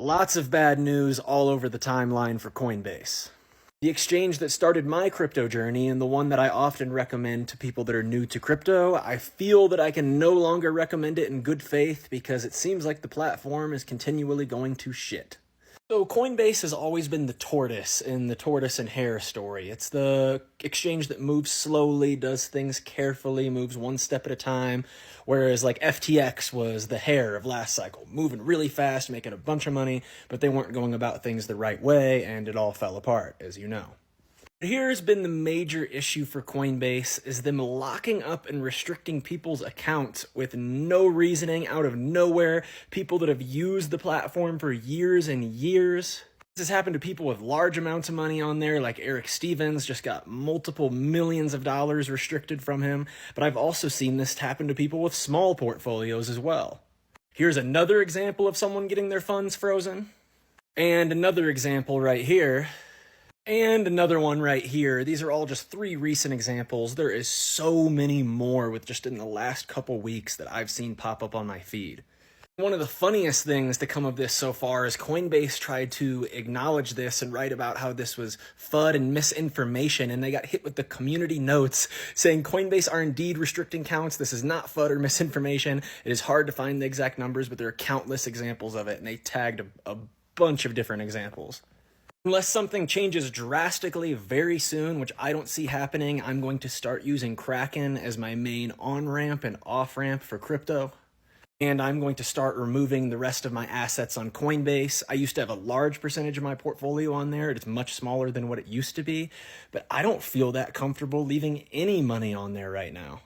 Lots of bad news all over the timeline for Coinbase. The exchange that started my crypto journey and the one that I often recommend to people that are new to crypto, I feel that I can no longer recommend it in good faith because it seems like the platform is continually going to shit. So Coinbase has always been the tortoise in the tortoise and hare story. It's the exchange that moves slowly, does things carefully, moves one step at a time, whereas like FTX was the hare of last cycle, moving really fast, making a bunch of money, but they weren't going about things the right way, and it all fell apart, as you know. Here's been the major issue for Coinbase is them locking up and restricting people's accounts with no reasoning out of nowhere, people that have used the platform for years and years. This has happened to people with large amounts of money on there, like Eric Stevens just got multiple millions of dollars restricted from him, but I've also seen this happen to people with small portfolios as well. Here's another example of someone getting their funds frozen, and another example right here. And another one right here. These are all just 3 recent examples. There is so many more with just in the last couple weeks that I've seen pop up on my feed. One of the funniest things to come of this so far is Coinbase tried to acknowledge this and write about how this was FUD and misinformation, and they got hit with the community notes saying Coinbase are indeed restricting counts. This is not FUD or misinformation. It is hard to find the exact numbers, but there are countless examples of it, and they tagged a bunch of different examples. Unless something changes drastically very soon, which I don't see happening, I'm going to start using Kraken as my main on-ramp and off-ramp for crypto. And I'm going to start removing the rest of my assets on Coinbase. I used to have a large percentage of my portfolio on there. It's much smaller than what it used to be, but I don't feel that comfortable leaving any money on there right now.